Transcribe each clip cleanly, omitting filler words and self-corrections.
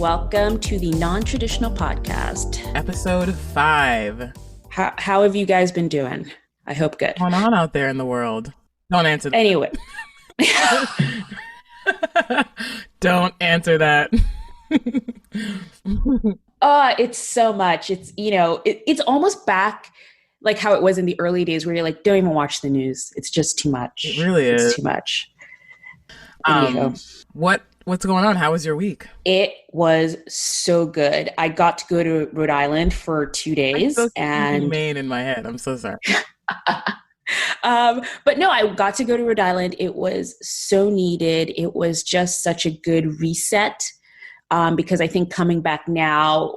Welcome to the Non-Traditional Podcast. Episode 5. How have you guys been doing? I hope good. What's going on out there in the world? Don't answer that. Anyway. Don't answer that. It's so much. It's, it's almost back like how it was in the early days where you're like, don't even watch the news. It's just too much. It really is. It's too much. What's going on? How was your week? It was so good. I got to go to Rhode Island for 2 days. And Maine in my head. I'm so sorry. But no, I got to go to Rhode Island. It was so needed. It was just such a good reset because I think coming back now,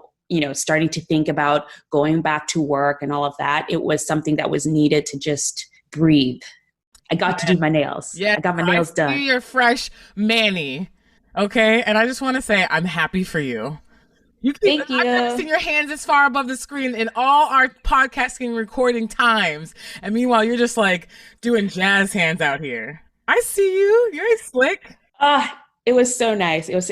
starting to think about going back to work and all of that, it was something that was needed to just breathe. I got to do my nails. Yeah, I got my nails done. I see your fresh Manny. Okay, and I just want to say I'm happy for you. Thank you. I've never seen your hands this far above the screen in all our podcasting recording times. And meanwhile, you're just like doing jazz hands out here. I see you. You're slick. It was so nice. It was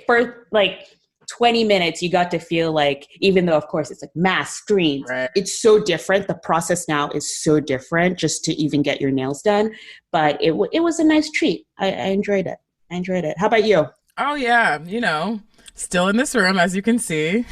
for like 20 minutes, you got to feel like, even though, of course, it's like mass screens, right. It's so different. The process now is so different just to even get your nails done. But it was a nice treat. I enjoyed it. How about you? Oh, yeah. Still in this room, as you can see.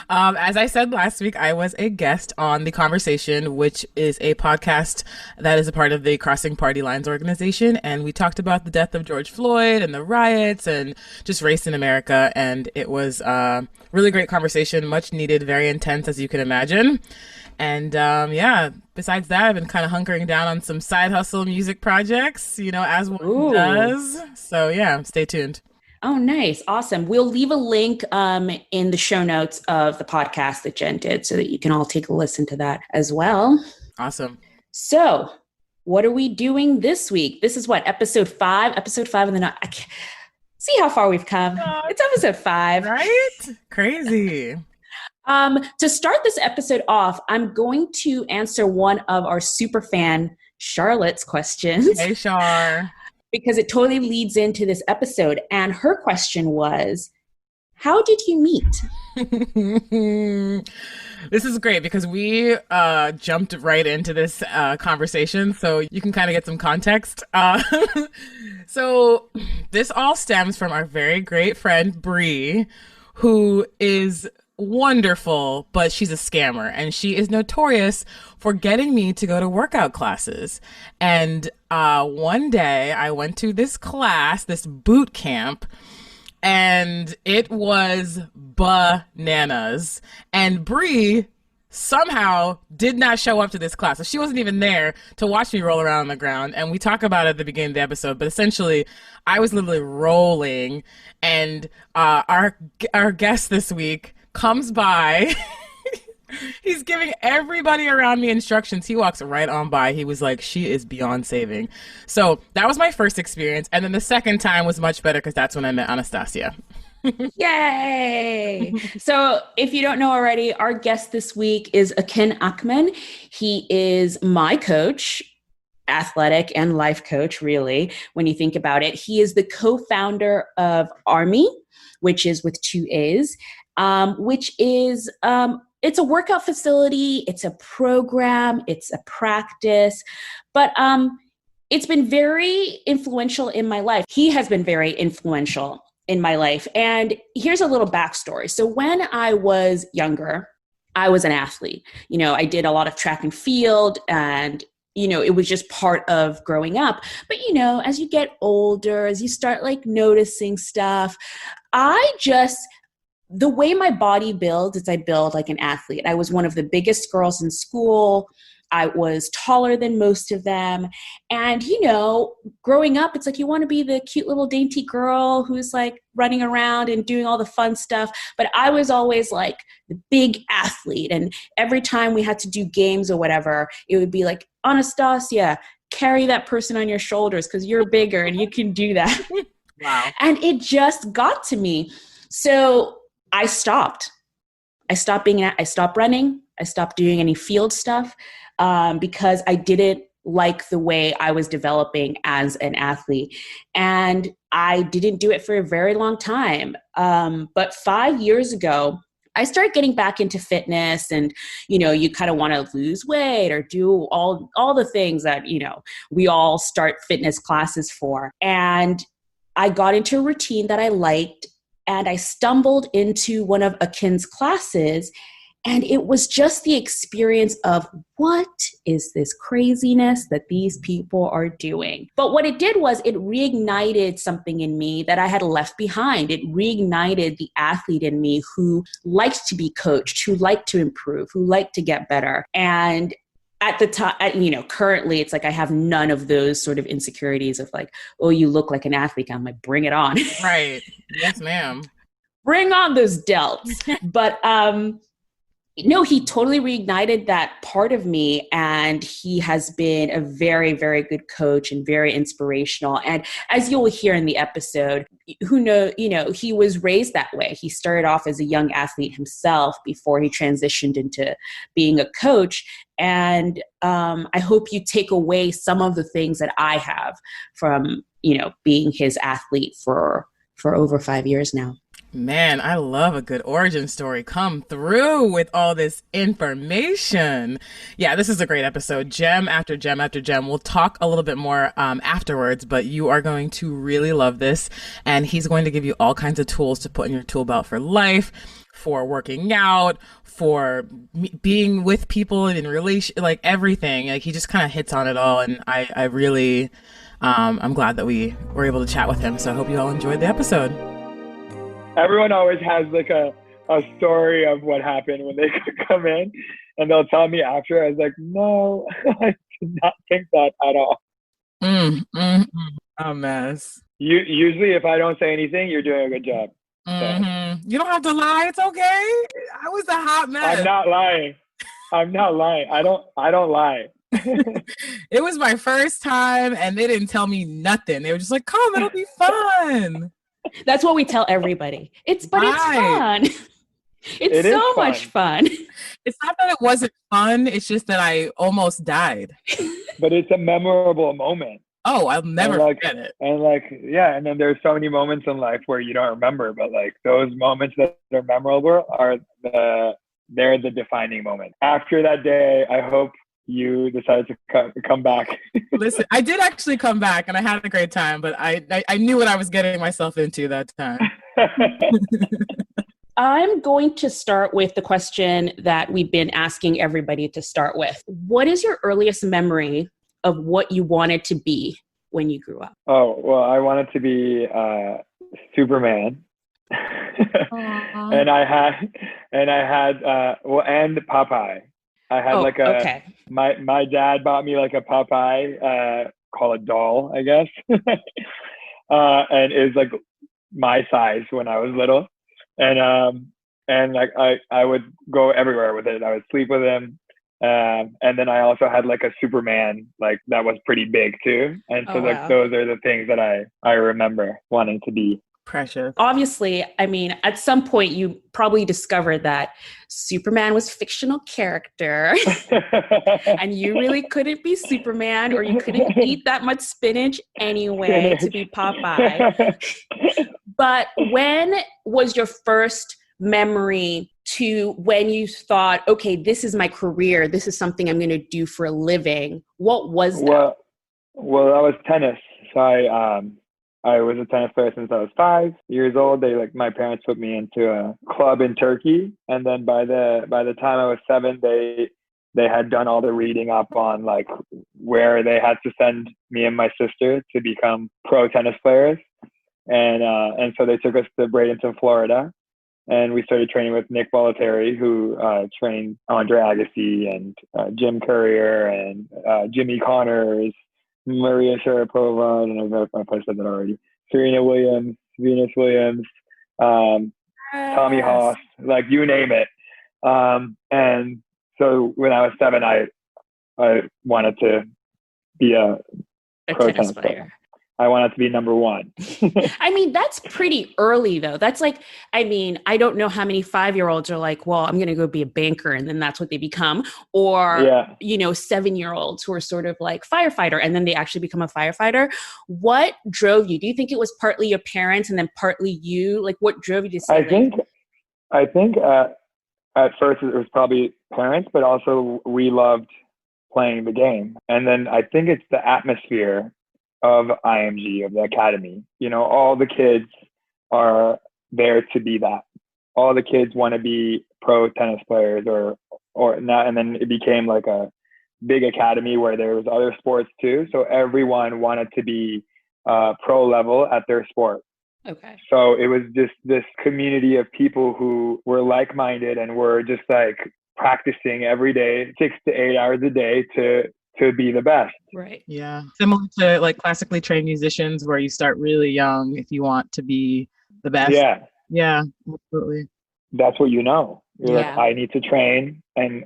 As I said last week, I was a guest on The Conversation, which is a podcast that is a part of the Crossing Party Lines organization. And we talked about the death of George Floyd and the riots and just race in America. And it was a really great conversation, much needed, very intense, as you can imagine. And besides that, I've been kind of hunkering down on some side hustle music projects, as one does. So yeah, stay tuned. Oh, nice. Awesome. We'll leave a link in the show notes of the podcast that Jenn did so that you can all take a listen to that as well. Awesome. So what are we doing this week? This is what, episode 5? Episode 5 of the see how far we've come. It's episode 5. Right? Crazy. To start this episode off, I'm going to answer one of our super fan Charlotte's questions. Hey, Char. Because it totally leads into this episode. And her question was, how did you meet? This is great because we jumped right into this conversation, so you can kind of get some context. So this all stems from our very great friend, Bree, who is wonderful, but she's a scammer, and she is notorious for getting me to go to workout classes. And one day I went to this class, this boot camp, and it was bananas. And Bree somehow did not show up to this class. So she wasn't even there to watch me roll around on the ground. And we talk about it at the beginning of the episode, but essentially I was literally rolling, and our guest this week comes by. He's giving everybody around me instructions. He walks right on by. He was like, she is beyond saving. So that was my first experience. And then the second time was much better because that's when I met Anastasia. Yay! So if you don't know already, our guest this week is Akin Akman. He is my coach, athletic and life coach, really, when you think about it. He is the co-founder of AArmy, which is with 2 A's. Which is, it's a workout facility, it's a program, it's a practice, but it's been very influential in my life. He has been very influential in my life. And here's a little backstory. So when I was younger, I was an athlete. I did a lot of track and field, and it was just part of growing up. But, as you get older, as you start like noticing stuff, the way my body builds is I build like an athlete. I was one of the biggest girls in school. I was taller than most of them. And, growing up, it's like you want to be the cute little dainty girl who's like running around and doing all the fun stuff. But I was always like the big athlete. And every time we had to do games or whatever, it would be like, Anastasia, carry that person on your shoulders because you're bigger and you can do that. Wow. And it just got to me. So I stopped. I stopped running. I stopped doing any field stuff because I didn't like the way I was developing as an athlete. And I didn't do it for a very long time. But 5 years ago, I started getting back into fitness, and, you kind of want to lose weight or do all the things that, we all start fitness classes for. And I got into a routine that I liked, and I stumbled into one of Akin's classes. And it was just the experience of, what is this craziness that these people are doing? But what it did was it reignited something in me that I had left behind. It reignited the athlete in me who liked to be coached, who liked to improve, who liked to get better. And at the time, currently it's like I have none of those sort of insecurities of like, oh, you look like an athlete. I'm like, bring it on. Right. Yes, ma'am. Bring on those delts. But, no, he totally reignited that part of me, and he has been a very, very good coach and very inspirational. And as you'll hear in the episode, he was raised that way. He started off as a young athlete himself before he transitioned into being a coach. And I hope you take away some of the things that I have from, being his athlete for over 5 years now. Man, I love a good origin story. Come through with all this information. Yeah, this is a great episode. Gem after gem after gem. We'll talk a little bit more afterwards, but you are going to really love this. And he's going to give you all kinds of tools to put in your tool belt for life, for working out, for being with people in relation, like everything. Like he just kind of hits on it all. And I really, I'm glad that we were able to chat with him. So I hope you all enjoyed the episode. Everyone always has like a story of what happened when they come in, and they'll tell me after. I was like, no, I did not think that at all. A mess. Usually if I don't say anything, you're doing a good job. So. You don't have to lie. It's okay. I was a hot mess. I'm not lying. I don't lie. It was my first time, and they didn't tell me nothing. They were just like, come, it'll be fun. That's what we tell everybody. It's fun. It's so much fun. It's not that it wasn't fun. It's just that I almost died. But it's a memorable moment. Oh, I'll never forget it. And then there's so many moments in life where you don't remember, but like those moments that are memorable they're the defining moment. After that day, I hope you decided to come back. Listen, I did actually come back, and I had a great time, but I knew what I was getting myself into that time. I'm going to start with the question that we've been asking everybody to start with. What is your earliest memory of what you wanted to be when you grew up? Oh, well, I wanted to be Superman. and I had and Popeye. I had my dad bought me like a Popeye, call it doll, I guess. And it was like my size when I was little. And like I would go everywhere with it. I would sleep with him. And then I also had like a Superman, like that was pretty big too. And so those are the things that I remember wanting to be. Precious. Obviously, I mean, at some point you probably discovered that Superman was a fictional character and you really couldn't be Superman, or you couldn't eat that much spinach anyway to be Popeye. But when was your first memory to when you thought, okay, this is my career, this is something I'm going to do for a living? What was that? Well, that was tennis. So I was a tennis player since I was 5 years old. My parents put me into a club in Turkey. And then by the time I was 7, they had done all the reading up on like where they had to send me and my sister to become pro tennis players. And so they took us to Bradenton, Florida. And we started training with Nick Bollettieri, who trained Andre Agassi and Jim Courier and Jimmy Connors, Maria Sharapova, I don't know if I said that already, Serena Williams, Venus Williams, Tommy Haas, like you name it. And so when I was 7, I wanted to be a pro tennis player. I wanted to be number one. I mean, that's pretty early though. That's like, I mean, I don't know how many 5-year-olds are like, well, I'm going to go be a banker, and then that's what they become. Or, Yeah. 7-year-olds who are sort of like firefighter, and then they actually become a firefighter. What drove you? Do you think it was partly your parents and then partly you? Like, what drove you to say I think at first it was probably parents, but also we loved playing the game. And then I think it's the atmosphere of IMG, of the academy. All the kids are there to be that. All the kids want to be pro tennis players or not. And then it became like a big academy where there was other sports too. So everyone wanted to be pro level at their sport. Okay. So it was just this community of people who were like-minded and were just like practicing every day, 6 to 8 hours a day to be the best. Right. Yeah. Similar to like classically trained musicians where you start really young if you want to be the best. Yeah. Yeah, absolutely. That's what you know. You're Yeah. like, I need to train, and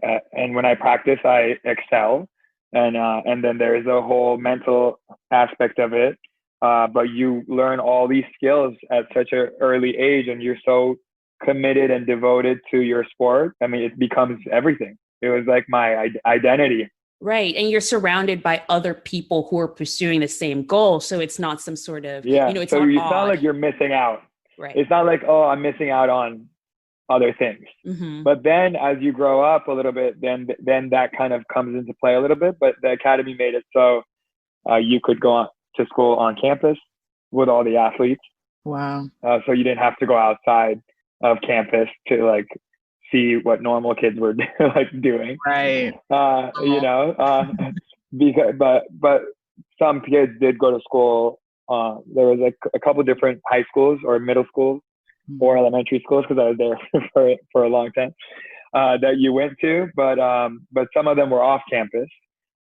when I practice, I excel, and then there's a whole mental aspect of it. But you learn all these skills at such an early age, and you're so committed and devoted to your sport. I mean, it becomes everything. It was like my identity. Right. And you're surrounded by other people who are pursuing the same goal. So it's not some sort of, it's so not it's odd. not like you're missing out. Right. It's not like, oh, I'm missing out on other things. Mm-hmm. But then as you grow up a little bit, then that kind of comes into play a little bit. But the academy made it so you could go to school on campus with all the athletes. Wow. So you didn't have to go outside of campus to like see what normal kids were like doing. Right. Because but some kids did go to school. There was like a couple different high schools or middle schools or elementary schools, because I was there for a long time, that you went to, but some of them were off campus,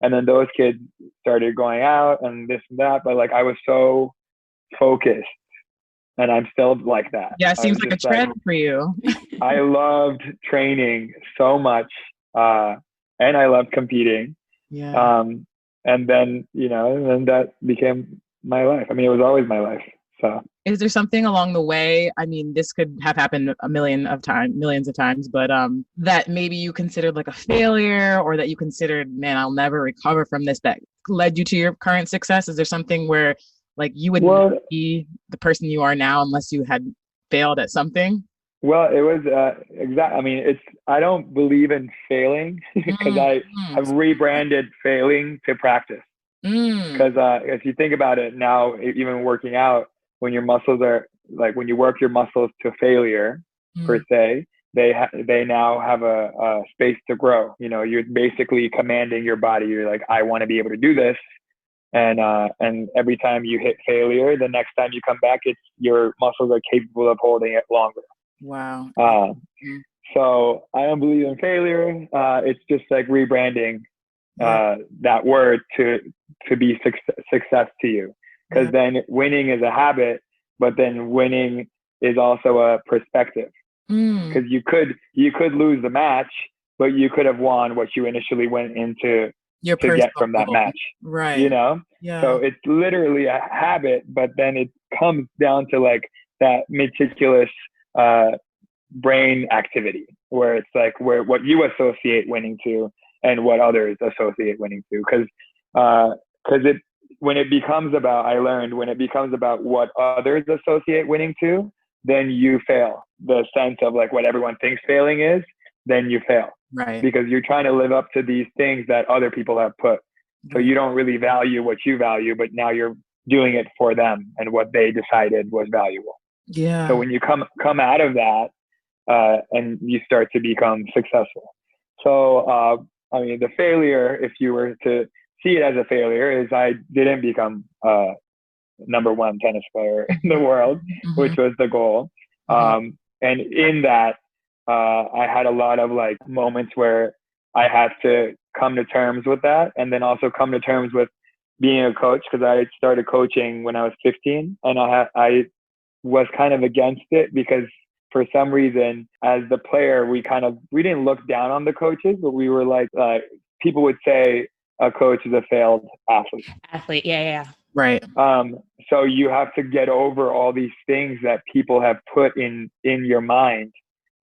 and then those kids started going out and this and that. But like I was so focused, and I'm still like that. Yeah, it seems like a trend for you. I loved training so much, and I loved competing. Yeah. And then and that became my life. I mean, it was always my life. So, is there something along the way? I mean, this could have happened millions of times, but that maybe you considered like a failure, or that you considered, man, I'll never recover from this, that led you to your current success? Is there something where like you would not be the person you are now unless you had failed at something? Well, it was I mean, I don't believe in failing because I've rebranded failing to practice. Because if you think about it now, even working out, when your muscles are like, when you work your muscles to failure per se, they now have a space to grow. You're basically commanding your body. You're like, I want to be able to do this. And every time you hit failure, the next time you come back, your muscles are capable of holding it longer. Wow. So I don't believe in failure. It's just like rebranding that word to be success to you. Because then winning is a habit, but then winning is also a perspective. Because you could lose the match, but you could have won what you initially went into to get from that match. Right. Yeah. So it's literally a habit, but then it comes down to like that meticulous brain activity, where it's like what you associate winning to and what others associate winning to. Because when it becomes about, I learned, when it becomes about what others associate winning to, then you fail. The sense of like what everyone thinks failing is, then you fail. Right. Because you're trying to live up to these things that other people have put. So you don't really value what you value, but now you're doing it for them and what they decided was valuable. Yeah. So when you come out of that, and you start to become successful. So, I mean, the failure, if you were to see it as a failure, is I didn't become number one tennis player in the world, which was the goal. And in that, I had a lot of like moments where I had to come to terms with that, and then also come to terms with being a coach, because I started coaching when I was 15, and I was kind of against it because for some reason, as the player, we didn't look down on the coaches, but we were like, people would say a coach is a failed athlete. Yeah. Right. So you have to get over all these things that people have put in your mind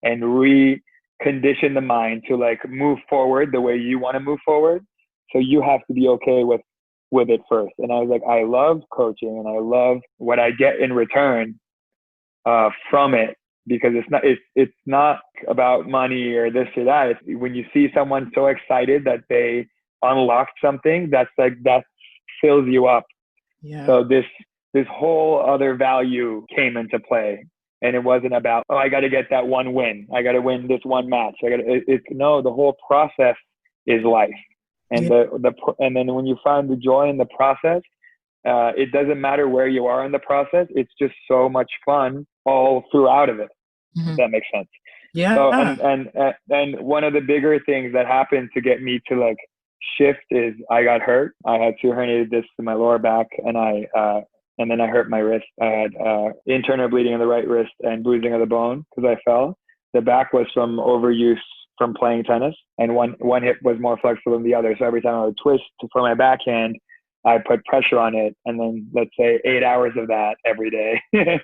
and recondition the mind to like move forward the way you want to move forward. So you have to be okay with it first. And I was like, I love coaching and I love what I get in return from it, because it's not about money or this or that. When you see someone so excited that they unlocked something, that's like, that fills you up. Yeah. So this whole other value came into play, and it wasn't about, oh, I got to get that one win, I got to win this one match. No, the whole process is life, and and then when you find the joy in the process, it doesn't matter where you are in the process. It's just so much fun all throughout of it. If that makes sense. Yeah. So and one of the bigger things that happened to get me to like shift is I got hurt. I had 2 herniated discs in my lower back, and then I hurt my wrist. I had internal bleeding in the right wrist and bruising of the bone because I fell. The back was from overuse from playing tennis, and one hip was more flexible than the other. So every time I would twist for my backhand, I put pressure on it, and then let's say 8 hours of that every day. Yeah.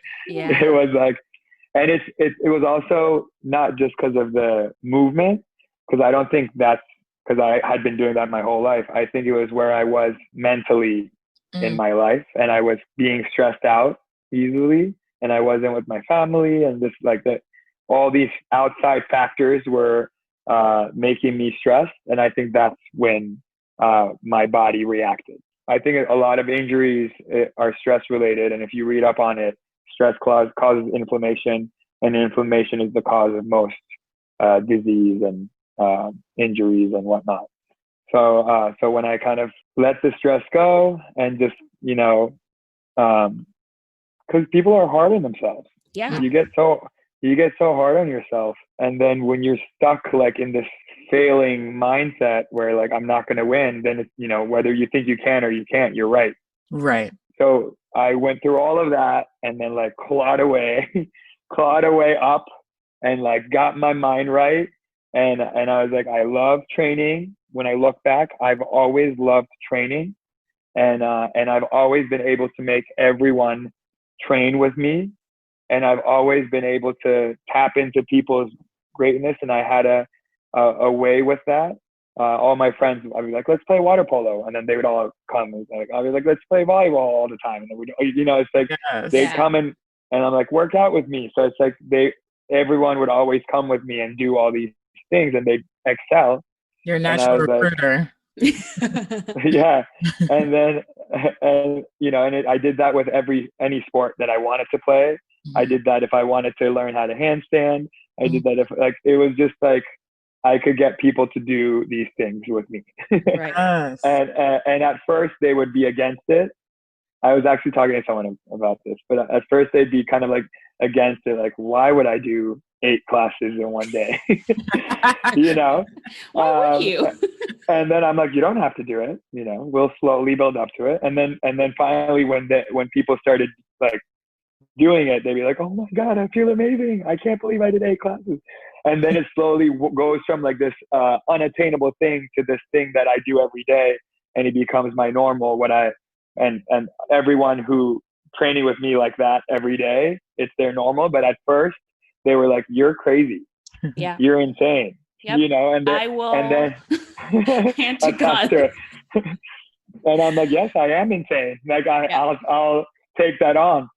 It was like, and it was also not just because of the movement, because I don't think that's because I had been doing that my whole life. I think it was where I was mentally in my life, and I was being stressed out easily, and I wasn't with my family, and just like that, all these outside factors were making me stressed, and I think that's when my body reacted. I think a lot of injuries are stress related, and if you read up on it, stress causes inflammation, and inflammation is the cause of most disease and injuries and whatnot. So when I kind of let the stress go and just, because people are hard on themselves. Yeah. You get so hard on yourself, and then when you're stuck like in this failing mindset where like I'm not going to win, then it's, whether you think you can or you can't, you're right. Right. So I went through all of that, and then like clawed away up, and like got my mind right. And I was like, I love training. When I look back, I've always loved training, and I've always been able to make everyone train with me, and I've always been able to tap into people's greatness, and I had a way with that. All my friends, I'd be like, let's play water polo, and then they would all come. I'd be like, let's play volleyball all the time, and then it's like they'd come and I'm like, work out with me. So it's like everyone would always come with me and do all these things, and they'd excel. You're a natural recruiter. Yeah. And then, I did that with any sport that I wanted to play. I did that if I wanted to learn how to handstand. I did that if it was just like, I could get people to do these things with me. Right. And at first they would be against it. I was actually talking to someone about this, but at first they'd be kind of like against it. Like, why would I do 8 classes in one day? Why would you? And then I'm like, you don't have to do it. We'll slowly build up to it. And then finally, when people started like doing it, they'd be like, oh my God, I feel amazing. I can't believe I did 8 classes. And then it slowly goes from like this unattainable thing to this thing that I do every day. And it becomes my normal, and everyone who training with me like that every day, it's their normal. But at first they were like, you're crazy. Yeah. You're insane. Yep. And then, I will and then hand to God. And I'm like, yes, I am insane. Like I'll take that on.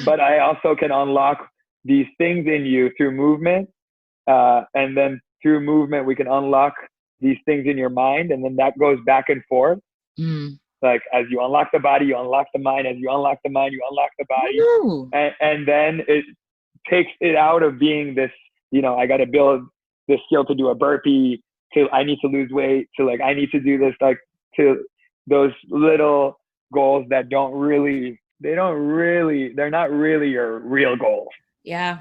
But I also can unlock these things in you through movement. And then through movement, we can unlock these things in your mind. And then that goes back and forth. Like as you unlock the body, you unlock the mind. As you unlock the mind, you unlock the body. And then it takes it out of being this, I got to build this skill to do a burpee, to I need to lose weight, to like I need to do this, like to those little goals that they're not really your real goals. Yeah.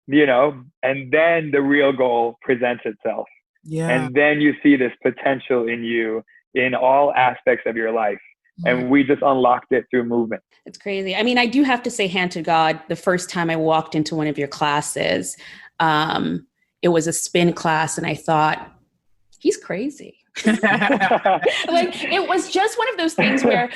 And then the real goal presents itself. Yeah. And then you see this potential in you in all aspects of your life. And we just unlocked it through movement. It's crazy. I mean, I do have to say, hand to God, the first time I walked into one of your classes, it was a spin class. And I thought, he's crazy. Like, it was just one of those things where,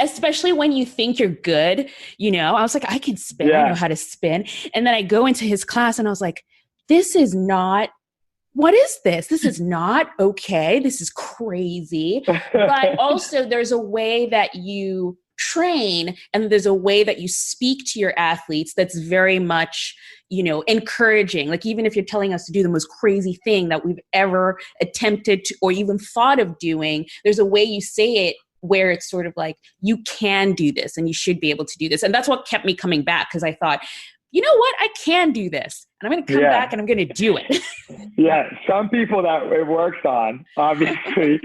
especially when you think you're good, you know, I was like, I can spin. I know how to spin. And then I go into his class and I was like, what is this? This is not okay. This is crazy. But also there's a way that you train and there's a way that you speak to your athletes that's very much, you know, encouraging. Like, even if you're telling us to do the most crazy thing that we've ever attempted to, or even thought of doing, there's a way you say it where it's sort of like, you can do this and you should be able to do this. And that's what kept me coming back, because I thought, you know what, I can do this and I'm going to come back and I'm going to do it. Yeah. Some people that it works on, obviously.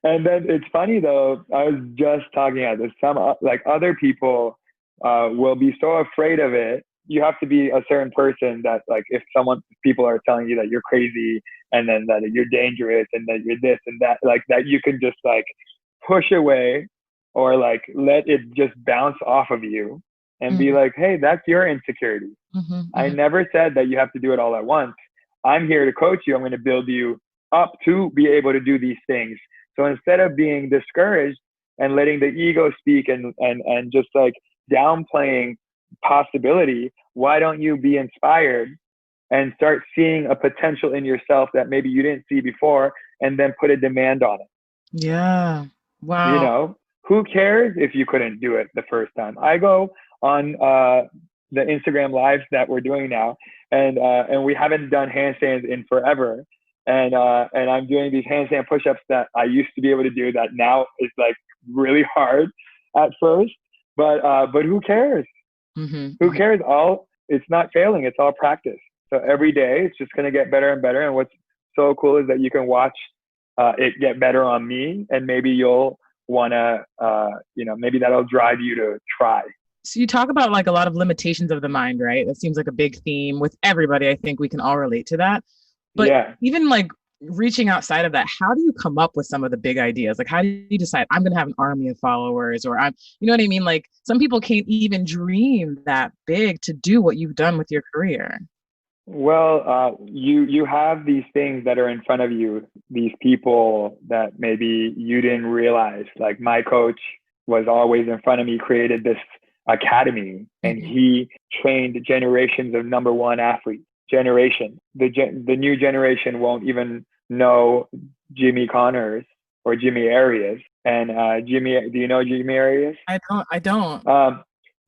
And then it's funny though, I was just talking about this. Some like other people will be so afraid of it. You have to be a certain person that, like, if people are telling you that you're crazy and then that you're dangerous and that you're this and that, like, that you can just like push away or like let it just bounce off of you and be like, hey, that's your insecurity. I never said that you have to do it all at once. I'm here to coach you. I'm going to build you up to be able to do these things. So instead of being discouraged and letting the ego speak and just like downplaying possibility, why don't you be inspired and start seeing a potential in yourself that maybe you didn't see before, and then put a demand on it? Yeah. Wow. You know, who cares if you couldn't do it the first time? I go on the Instagram lives that we're doing now, and we haven't done handstands in forever. And I'm doing these handstand push-ups that I used to be able to do that now is like really hard at first. But who cares? Who cares? It's not failing. It's all practice. So every day it's just going to get better and better. And what's so cool is that you can watch it get better on me, and maybe you'll want to, maybe that'll drive you to try. So you talk about like a lot of limitations of the mind, right? That seems like a big theme with everybody. I think we can all relate to that. But even like reaching outside of that, how do you come up with some of the big ideas? Like, how do you decide I'm going to have an army of followers, or you know what I mean? Like, some people can't even dream that big to do what you've done with your career. Well, you have these things that are in front of you, these people that maybe you didn't realize. Like, my coach was always in front of me, created this academy, and he trained generations of number one athletes. The new generation won't even know Jimmy Connors or Jimmy Arias. And do you know Jimmy Arias? I don't.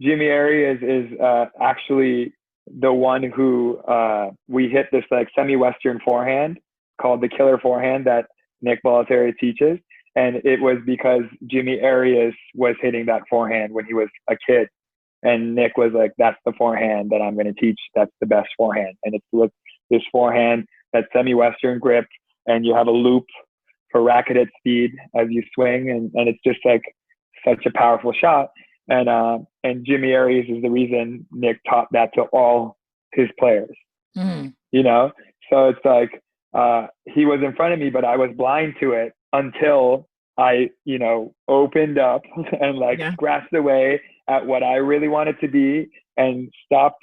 Jimmy Arias is actually the one who we hit this like semi-Western forehand called the killer forehand that Nick Bollettieri teaches. And it was because Jimmy Arias was hitting that forehand when he was a kid. And Nick was like, that's the forehand that I'm going to teach. That's the best forehand. And it's with this forehand, that semi-Western grip, and you have a loop for racket at speed as you swing. And it's just like such a powerful shot. And Jimmy Arias is the reason Nick taught that to all his players, you know? So it's like, he was in front of me, but I was blind to it until I, opened up and scratched away at what I really wanted to be and stopped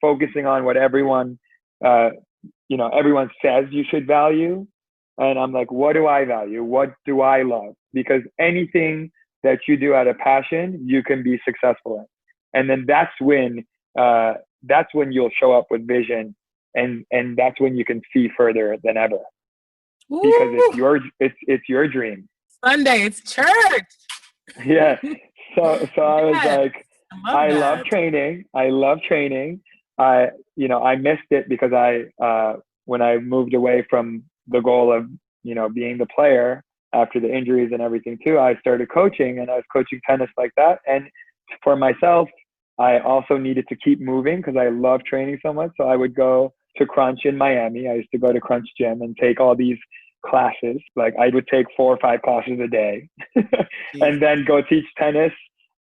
focusing on what everyone says you should value. And I'm like, what do I value? What do I love? Because anything that you do out of passion, you can be successful in. And then that's when you'll show up with vision, and that's when you can see further than ever. Ooh. Because it's your dream. Sunday, it's church. Yeah. So I was like, I love training. I missed it because when I moved away from the goal of, being the player after the injuries and everything too, I started coaching, and I was coaching tennis like that. And for myself, I also needed to keep moving because I love training so much. So I would go to Crunch in Miami. I used to go to Crunch Gym and take all these classes. Like, I would take 4 or 5 classes a day and then go teach tennis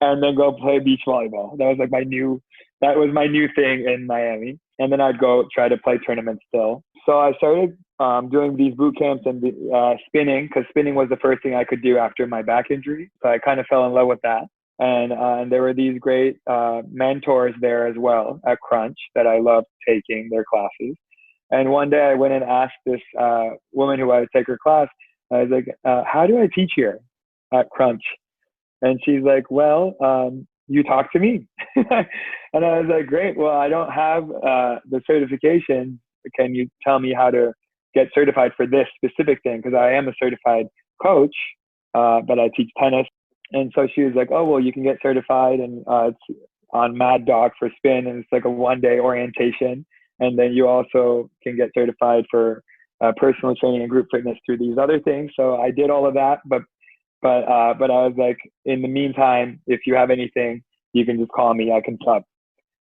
and then go play beach volleyball. That was my new thing in Miami. And then I'd go try to play tournaments still. So I started doing these boot camps and spinning, because spinning was the first thing I could do after my back injury. So I kind of fell in love with that. And there were these great mentors there as well at Crunch that I loved taking their classes. And one day I went and asked this woman who I would take her class, I was like, how do I teach here at Crunch? And she's like, well, you talk to me. And I was like, great. Well, I don't have the certification. Can you tell me how to get certified for this specific thing? Because I am a certified coach, but I teach tennis. And so she was like, oh, well, you can get certified, and it's on Mad Dog for spin, and it's like a 1-day orientation. And then you also can get certified for personal training and group fitness through these other things. So I did all of that, but I was like, in the meantime, if you have anything, you can just call me, I can sub.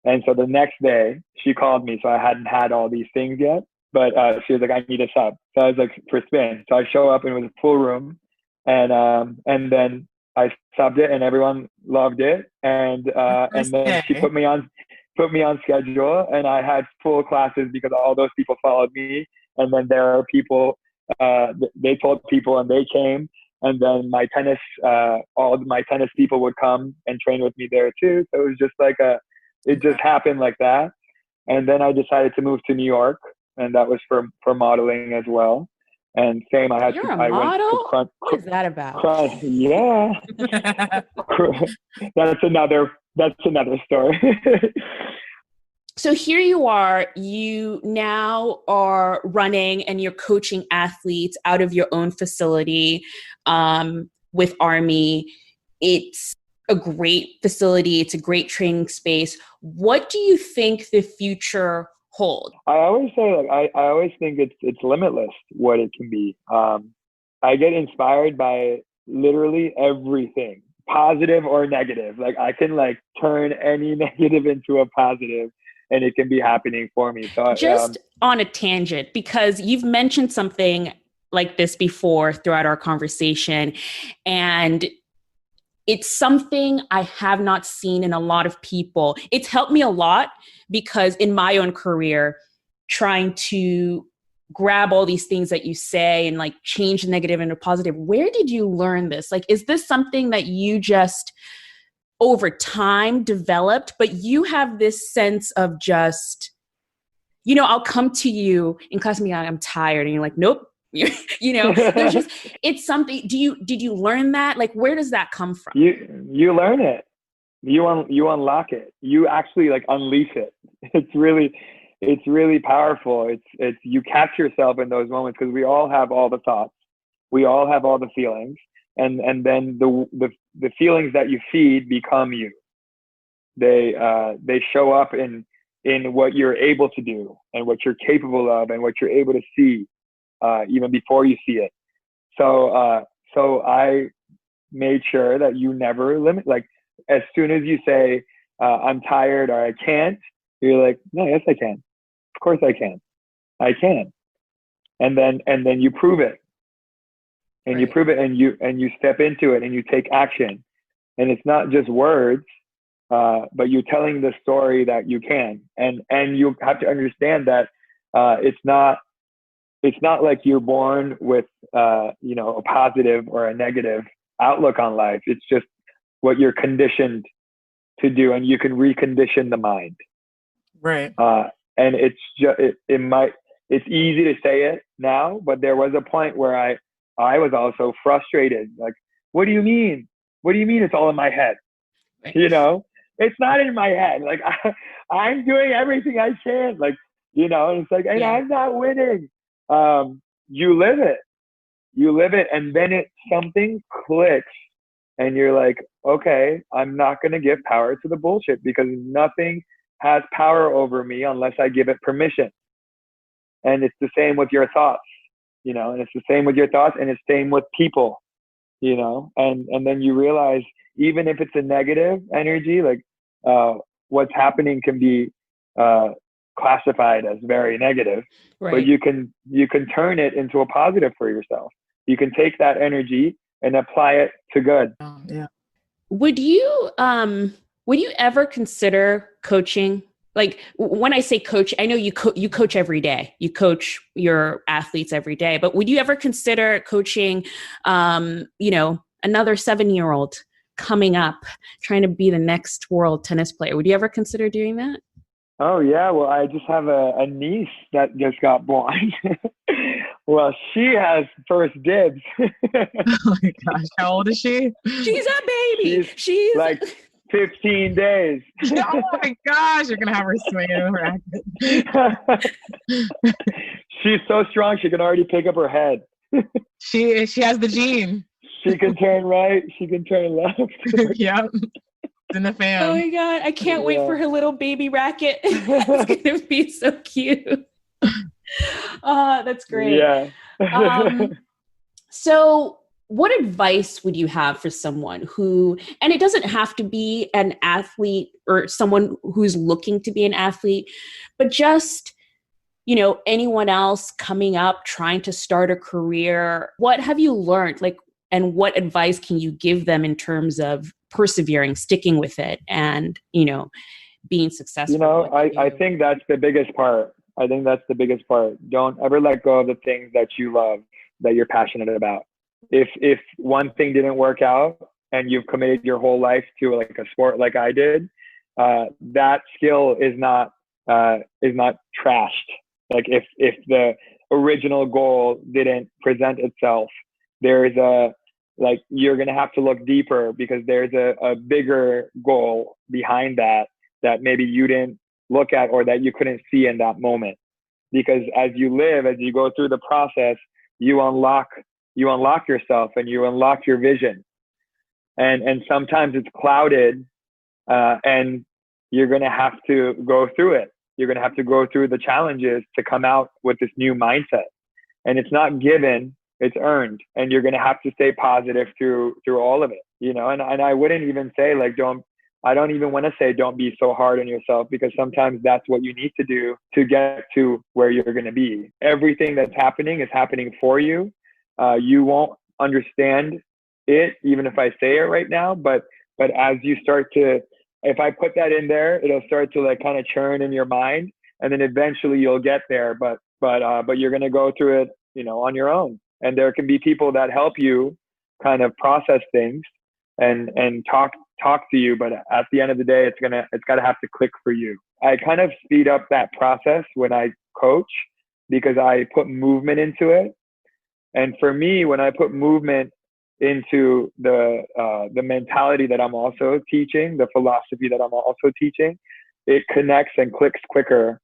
And so the next day she called me. So I hadn't had all these things yet, but she was like, I need a sub. So I was like, for spin. So I show up and it was a full room, and then I subbed it and everyone loved it. And then she put me on schedule, and I had full classes because all those people followed me. And then there are people, they told people and they came. And then my tennis, all of my tennis people would come and train with me there too. So it was just like it just happened like that. And then I decided to move to New York, and that was for modeling as well. And same, I model? What is that about? Yeah. That's another story. So here you are, you now are running and you're coaching athletes out of your own facility with AArmy. It's a great facility. It's a great training space. What do you think the future holds? I always say, like, I always think it's limitless what it can be. I get inspired by literally everything, positive or negative. Like, I can like turn any negative into a positive, and it can be happening for me. So just on a tangent, because you've mentioned something like this before throughout our conversation, and it's something I have not seen in a lot of people. It's helped me a lot because in my own career, trying to grab all these things that you say and like change the negative into positive. Where did you learn this? Like, is this something that you just over time developed, but you have this sense of just, I'll come to you in class and be like, I'm tired. And you're like, nope. There's just, it's something. Did you learn that? Like, where does that come from? You learn it. You unlock it. You actually like unleash it. It's really powerful. It's you catch yourself in those moments, because we all have all the thoughts. We all have all the feelings. And then the feelings that you feed become you. They show up in what you're able to do and what you're capable of and what you're able to see, even before you see it. So I made sure that you never limit. Like, as soon as you say, I'm tired or I can't, you're like, no, yes, I can. Of course I can. I can. And then you prove it. And right. You prove it, and you step into it, and you take action. And it's not just words, but you're telling the story that you can. And you have to understand that it's not like you're born with a positive or a negative outlook on life. It's just what you're conditioned to do, and you can recondition the mind. Right. And it's just it's easy to say it now, but there was a point where I was also frustrated. Like, what do you mean? What do you mean it's all in my head? It's not in my head. Like, I'm doing everything I can. Like, and it's like, and I'm not winning. You live it. And then something clicks, and you're like, okay, I'm not going to give power to the bullshit, because nothing has power over me unless I give it permission. And it's the same with your thoughts. And it's the same with your thoughts, and it's the same with people, and then you realize, even if it's a negative energy, like what's happening can be classified as very negative, right. But you can turn it into a positive for yourself. You can take that energy and apply it to good. Yeah. Would you ever consider coaching? Like, when I say coach, I know you coach every day. You coach your athletes every day. But would you ever consider coaching, another 7-year-old coming up, trying to be the next world tennis player? Would you ever consider doing that? Oh yeah, well I just have a niece that just got born. Well, she has first dibs. Oh my gosh, how old is she? She's a baby. She's She's like 15 days. Oh my gosh, you're gonna have her swinging in her racket. She's so strong she can already pick up her head. She has the gene. She can turn right, she can turn left. Yep, it's in the Oh fam. my God. I can't wait Yeah. for her little baby racket. It's going to be so cute. Oh, that's great. Yeah. So what advice would you have for someone who, and it doesn't have to be an athlete or someone who's looking to be an athlete, but just, you know, anyone else coming up, trying to start a career? What have you learned? Like, and what advice can you give them in terms of persevering, sticking with it, and, you know, being successful? You know, I think that's the biggest part. I think that's the biggest part. Don't ever let go of the things that you love, that you're passionate about. If one thing didn't work out and you've committed your whole life to like a sport like I did, that skill is not trashed. Like if the original goal didn't present itself, there's a like you're gonna have to look deeper because there's a bigger goal behind that maybe you didn't look at or that you couldn't see in that moment. Because as you live, as you go through the process, you unlock yourself and you unlock your vision. And sometimes it's clouded, and you're gonna have to go through it. You're gonna have to go through the challenges to come out with this new mindset. And it's not given, it's earned. And you're gonna have to stay positive through all of it. You know, and I wouldn't even say like I don't even want to say don't be so hard on yourself, because sometimes that's what you need to do to get to where you're going to be. Everything that's happening is happening for you. You won't understand it even if I say it right now, but as you start to, if I put that in there, it'll start to like kind of churn in your mind, and then eventually you'll get there. But you're going to go through it, you know, on your own. And there can be people that help you kind of process things and talk to you, but at the end of the day, it's got to have to click for you. I kind of speed up that process when I coach because I put movement into it. And for me, when I put movement into the mentality that I'm also teaching, the philosophy that I'm also teaching, it connects and clicks quicker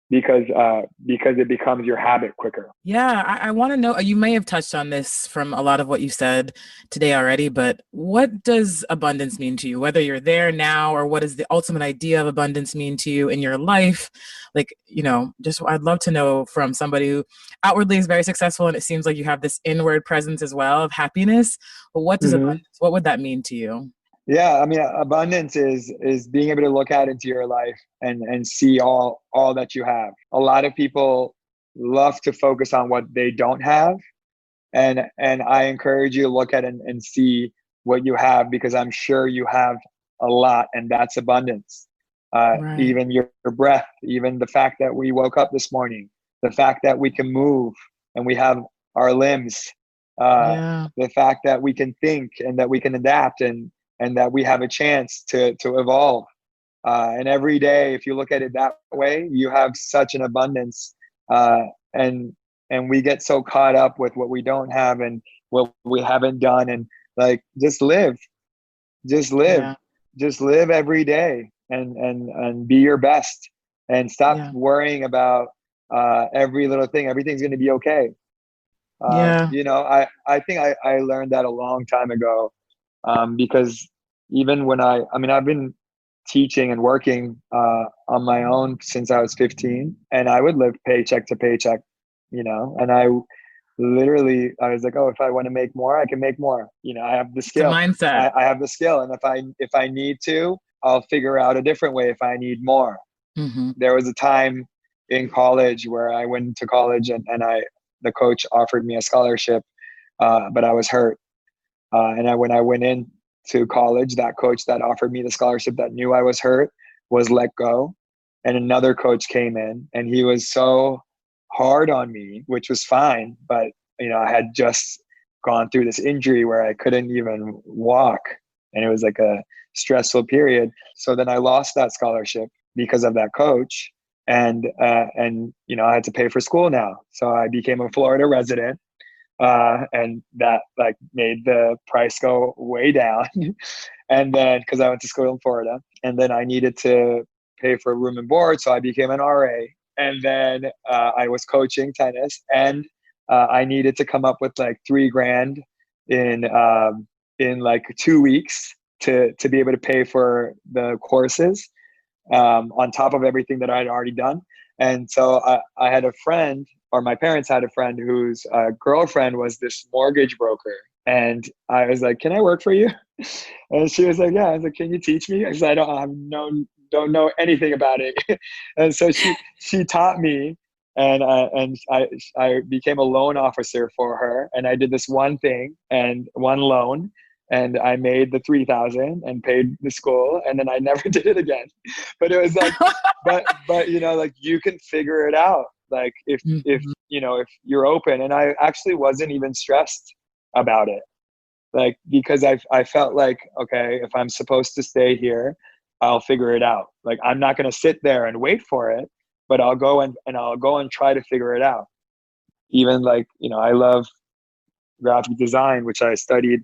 because it becomes your habit quicker. Yeah, I want to know, you may have touched on this from a lot of what you said today already, but what does abundance mean to you? Whether you're there now, or what does the ultimate idea of abundance mean to you in your life? Like, you know, just I'd love to know from somebody who outwardly is very successful, and it seems like you have this inward presence as well of happiness. But what does abundance, what would that mean to you? Yeah, I mean, abundance is being able to look out into your life and see all that you have. A lot of people love to focus on what they don't have, and I encourage you to look at and see what you have, because I'm sure you have a lot, and that's abundance. Right. Even your breath, even the fact that we woke up this morning, the fact that we can move and we have our limbs, the fact that we can think and that we can adapt and that we have a chance to evolve. And every day, if you look at it that way, you have such an abundance. And we get so caught up with what we don't have and what we haven't done. And like, just live every day and be your best, and stop worrying about every little thing. Everything's going to be okay. You know, I think I learned that a long time ago. Because even when I've been teaching and working on my own since I was 15, and I would live paycheck to paycheck, you know, and I was like, oh, if I want to make more, I can make more. You know, I have the skill. It's a mindset. I have the skill, and if I need to, I'll figure out a different way if I need more. Mm-hmm. There was a time in college where I went to college and the coach offered me a scholarship, but I was hurt. And when I went in to college, that coach that offered me the scholarship that knew I was hurt was let go. And another coach came in, and he was so hard on me, which was fine. But, you know, I had just gone through this injury where I couldn't even walk. And it was like a stressful period. So then I lost that scholarship. because of that coach. And you know, I had to pay for school now. So I became a Florida resident. And that like made the price go way down. And then, because I went to school in Florida, and then I needed to pay for room and board. So I became an RA. And then I was coaching tennis, and I needed to come up with like $3,000 in like 2 weeks to be able to pay for the courses, on top of everything that I had already done. And so I had a friend, or my parents had a friend whose girlfriend was this mortgage broker. And I was like, can I work for you? And she was like, yeah. I was like, can you teach me? Because I don't know anything about it. And so she taught me, and I became a loan officer for her. And I did this one thing and one loan, and I made the $3,000 and paid the school, and then I never did it again. But it was like, but you know, like you can figure it out. Like if you know, if you're open. And I actually wasn't even stressed about it, like because I felt like, okay, if I'm supposed to stay here, I'll figure it out. Like I'm not going to sit there and wait for it, but I'll go and try to figure it out. Even like, you know, I love graphic design, which I studied.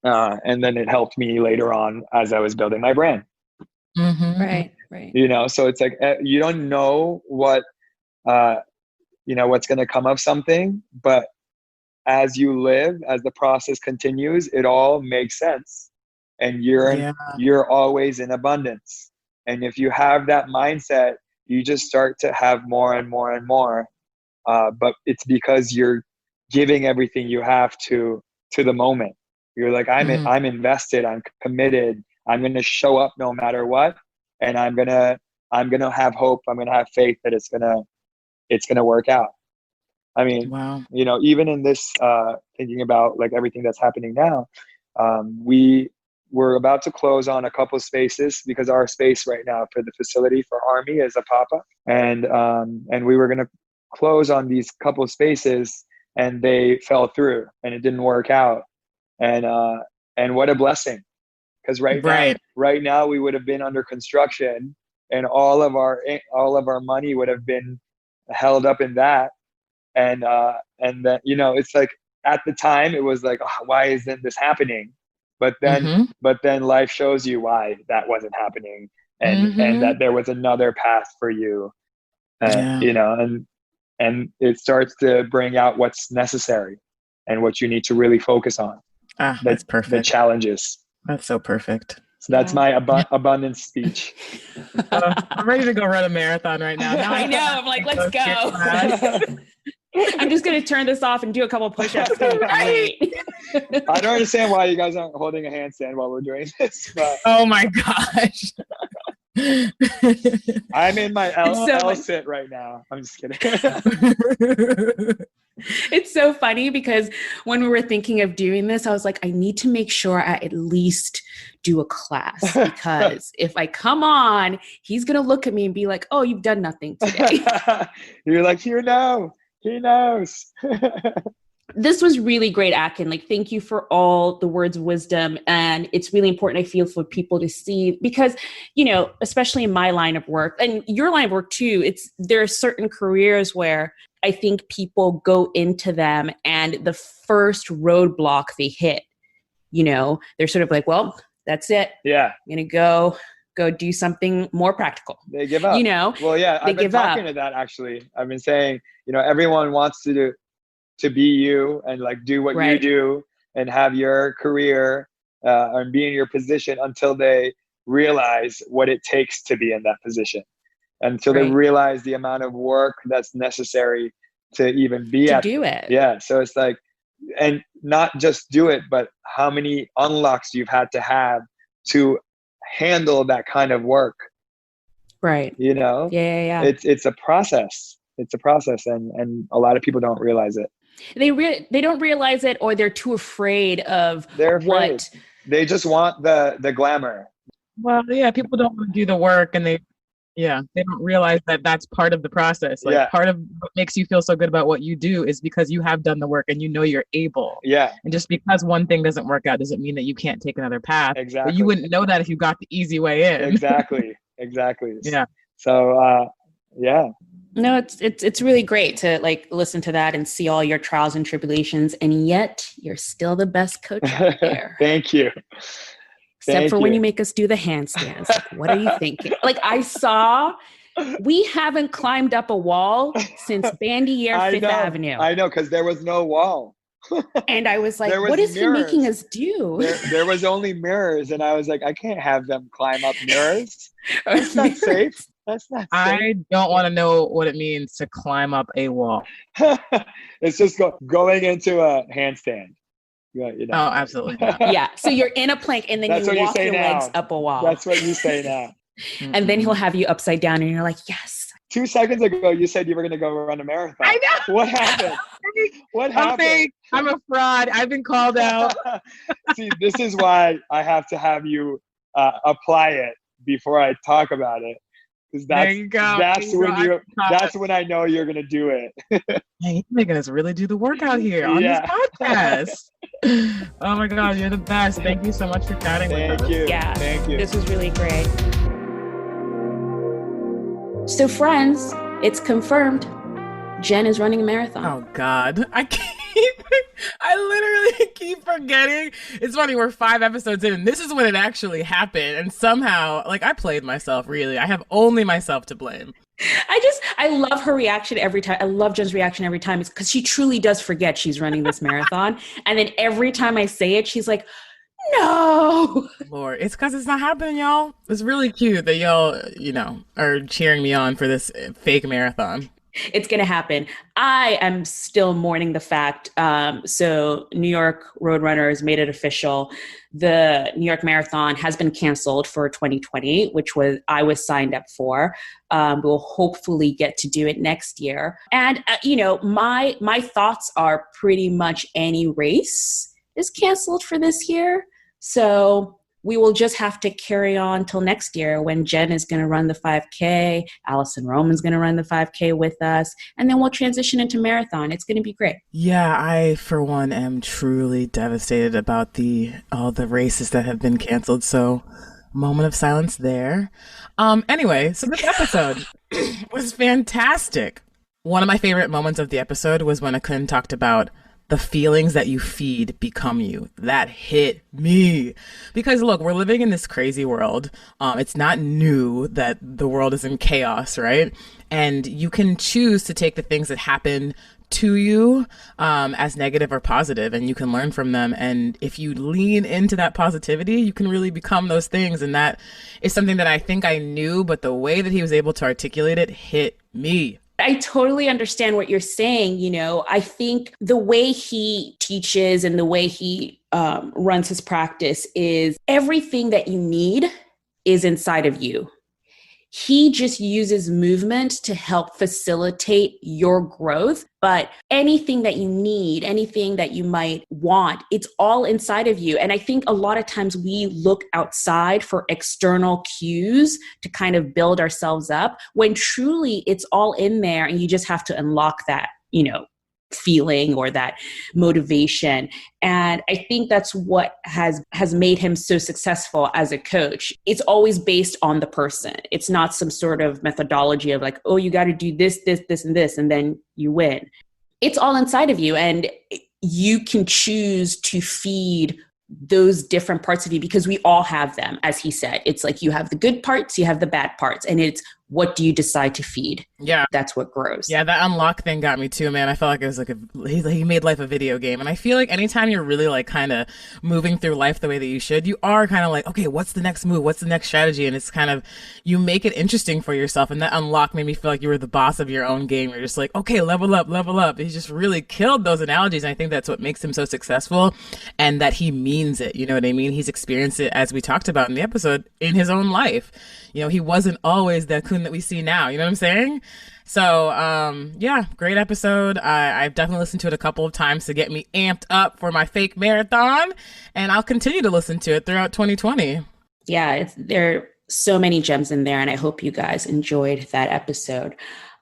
And then it helped me later on as I was building my brand. Right. You know, so it's like, you don't know what, you know, what's going to come of something, but as you live, as the process continues, it all makes sense. And you're always in abundance. And if you have that mindset, you just start to have more and more and more. But it's because you're giving everything you have to the moment. You're like, I'm invested, I'm committed, I'm going to show up no matter what. And I'm going to have hope. I'm going to have faith that it's going to work out. I mean, wow. You know, even in this, thinking about like everything that's happening now, we're about to close on a couple of spaces, because our space right now for the facility for Army is a pop-up. And we were going to close on these couple of spaces, and they fell through and it didn't work out. And what a blessing. Because right now we would have been under construction, and all of our money would have been held up in that. And that, you know, it's like at the time it was like, oh, why isn't this happening? But then life shows you why that wasn't happening, and that there was another path for you. You know, and it starts to bring out what's necessary and what you need to really focus on. That's perfect. The challenges. That's so perfect. So that's my abundance speech. I'm ready to go run a marathon right now. I know. I'm like, let's go. I'm just going to turn this off and do a couple push-ups. It's gonna be great. I don't understand why you guys aren't holding a handstand while we're doing this. But oh my gosh. I'm in my L sit right now. I'm just kidding. It's so funny because when we were thinking of doing this, I was like, I need to make sure I at least do a class, because if I come on, he's going to look at me and be like, oh, you've done nothing today. You're like, he knows. This was really great, Akin. Like, thank you for all the words of wisdom. And it's really important, I feel, for people to see, because, you know, especially in my line of work and your line of work too, there are certain careers where I think people go into them and the first roadblock they hit, you know, they're sort of like, well, that's it. Yeah. I'm going to go do something more practical. They give up. You know? Well, yeah, I've been talking to that actually. I've been saying, you know, everyone wants to be you and like do what you do and have your career and be in your position until they realize what it takes to be in that position, until they realize the amount of work that's necessary to even be to do it. Yeah. So it's like, and not just do it, but how many unlocks you've had to have to handle that kind of work. Right. You know? Yeah. It's a process. It's a process, and a lot of people don't realize it. They don't realize it, or they're too afraid of what. They just want the glamour. Well, yeah, people don't want to do the work, and they don't realize that that's part of the process. Like part of what makes you feel so good about what you do is because you have done the work and you know you're able. Yeah. And just because one thing doesn't work out doesn't mean that you can't take another path. Exactly. But you wouldn't know that if you got the easy way in. Exactly. Exactly. Yeah. So, yeah. No, it's really great to like listen to that and see all your trials and tribulations, and yet you're still the best coach out there. Thank you. Except for when you make us do the handstands. Like, what are you thinking? Like we haven't climbed up a wall since Bandier Fifth Avenue. I know, because there was no wall. And I was like, what is he making us do? There was only mirrors, and I was like, I can't have them climb up mirrors. That's not safe. That's not safe. I don't want to know what it means to climb up a wall. It's just going into a handstand. Yeah, you know. Oh, absolutely not. Yeah. So you're in a plank and then you walk your legs up a wall. That's what you say now. And then he'll have you upside down and you're like, yes. 2 seconds ago, you said you were going to go run a marathon. I know. What happened? What happened? I'm a fraud. I've been called out. See, this is why I have to have you apply it before I talk about it. Because that's when I know you're going to do it. Man, you're making us really do the workout here on this podcast. Oh my God, you're the best. Thank you so much for chatting with us. Thank you. Yeah. Thank you. This was really great. So friends, it's confirmed. Jenn is running a marathon. Oh God. I literally keep forgetting. It's funny, we're 5 episodes in and this is when it actually happened. And somehow, like, I played myself, really. I have only myself to blame. I love her reaction every time. I love Jenn's reaction every time. It's because she truly does forget she's running this marathon. And then every time I say it, she's like, no. Lord, it's because it's not happening, y'all. It's really cute that y'all, are cheering me on for this fake marathon. It's going to happen. I am still mourning the fact. So New York Roadrunners made it official. The New York Marathon has been canceled for 2020, which I was signed up for. We'll hopefully get to do it next year. And, my thoughts are pretty much any race is canceled for this year. So we will just have to carry on till next year when Jenn is going to run the 5K. Allison Roman's going to run the 5K with us. And then we'll transition into marathon. It's going to be great. Yeah, I, for one, am truly devastated about all the races that have been canceled. So moment of silence there. Anyway, so this episode was fantastic. One of my favorite moments of the episode was when Akin talked about the feelings that you feed become you. That hit me. Because look, we're living in this crazy world. It's not new that the world is in chaos, right? And you can choose to take the things that happen to you as negative or positive, and you can learn from them. And if you lean into that positivity, you can really become those things. And that is something that I think I knew, but the way that he was able to articulate it hit me. I totally understand what you're saying. I think the way he teaches and the way he runs his practice is everything that you need is inside of you. He just uses movement to help facilitate your growth. But anything that you need, anything that you might want, it's all inside of you. And I think a lot of times we look outside for external cues to kind of build ourselves up when truly it's all in there and you just have to unlock that, feeling or that motivation. And I think that's what has made him so successful as a coach. It's always based on the person. It's not some sort of methodology of like, oh, you got to do this, and this, and then you win. It's all inside of you. And you can choose to feed those different parts of you because we all have them. As he said, it's like you have the good parts, you have the bad parts, and it's what do you decide to feed? Yeah. That's what grows. Yeah, that unlock thing got me too, man. I felt like it was like he made life a video game. And I feel like anytime you're really like kind of moving through life the way that you should, you are kind of like, okay, what's the next move? What's the next strategy? And it's kind of, you make it interesting for yourself. And that unlock made me feel like you were the boss of your own game. You're just like, okay, level up, level up. He just really killed those analogies. And I think that's what makes him so successful, and that he means it. You know what I mean? He's experienced it, as we talked about in the episode, in his own life. He wasn't always the Akin that we see now. You know what I'm saying? So, yeah, great episode. I've definitely listened to it a couple of times to get me amped up for my fake marathon, and I'll continue to listen to it throughout 2020. Yeah, there are so many gems in there, and I hope you guys enjoyed that episode.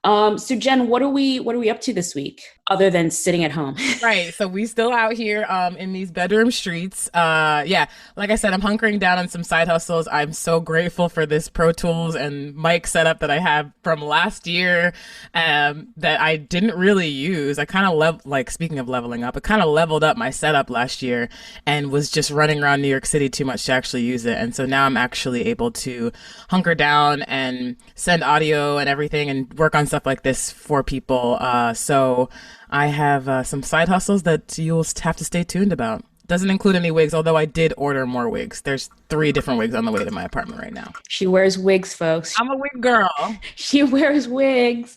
So Jenn, what are we up to this week? other than sitting at home. Right. So we still out here in these bedroom streets. Yeah, like I said, I'm hunkering down on some side hustles. I'm so grateful for this Pro Tools and mic setup that I have from last year that I didn't really use. I kind of speaking of leveling up, I kind of leveled up my setup last year and was just running around New York City too much to actually use it. And so now I'm actually able to hunker down and send audio and everything and work on stuff like this for people. So I have some side hustles that you'll have to stay tuned about. Doesn't include any wigs, although I did order more wigs. There's 3 different wigs on the way to my apartment right now. She wears wigs, folks. I'm a wig girl. She wears wigs.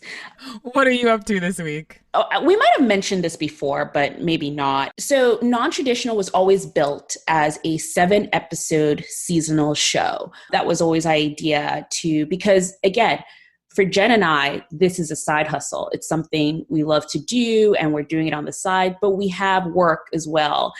What are you up to this week? Oh, we might have mentioned this before, but maybe not. So Non-Traditional was always built as a 7-episode seasonal show. That was always our idea because again, for Jenn and I, this is a side hustle. It's something we love to do and we're doing it on the side, but we have work as well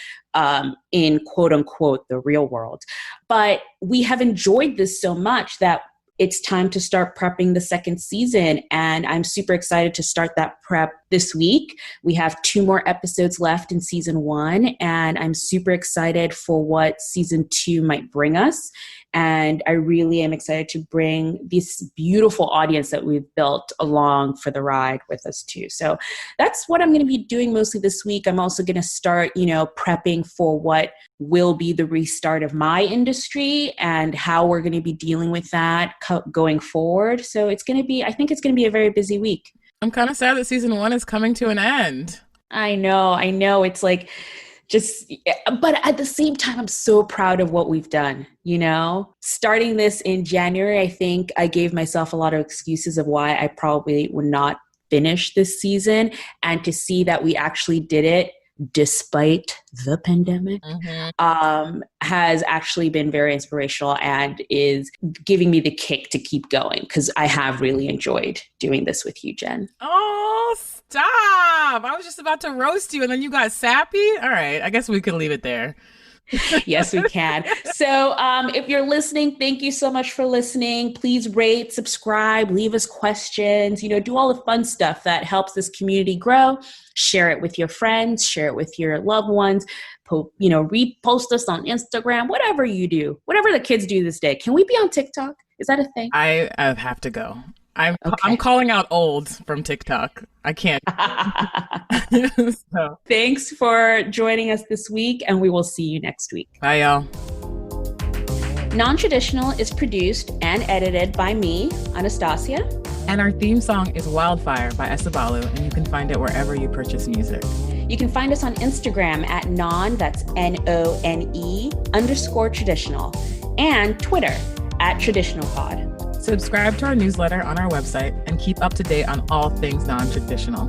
in quote unquote the real world. But we have enjoyed this so much that it's time to start prepping the second season. And I'm super excited to start that prep this week. We have 2 more episodes left in season 1, and I'm super excited for what season 2 might bring us. And I really am excited to bring this beautiful audience that we've built along for the ride with us too. So that's what I'm going to be doing mostly this week. I'm also going to start, prepping for what will be the restart of my industry and how we're going to be dealing with that going forward. So I think it's going to be a very busy week. I'm kind of sad that season 1 is coming to an end. I know. It's like, but at the same time, I'm so proud of what we've done, Starting this in January, I think I gave myself a lot of excuses of why I probably would not finish this season. And to see that we actually did it despite the pandemic has actually been very inspirational and is giving me the kick to keep going because I have really enjoyed doing this with you, Jenn. Oh, stop. I was just about to roast you and then you got sappy. All right. I guess we could leave it there. Yes, we can. So if you're listening, thank you so much for listening. Please rate, subscribe, leave us questions, do all the fun stuff that helps this community grow. Share it with your friends, share it with your loved ones, repost us on Instagram, whatever you do, whatever the kids do this day. Can we be on TikTok? Is that a thing? I have to go. I'm calling out old from TikTok. I can't. So. Thanks for joining us this week, and we will see you next week. Bye, y'all. Non-Traditional is produced and edited by me, Anastasia. And our theme song is Wildfire by Esabalu, and you can find it wherever you purchase music. You can find us on Instagram at that's NONE _traditional, and Twitter at traditionalpod. Subscribe to our newsletter on our website and keep up to date on all things non-traditional.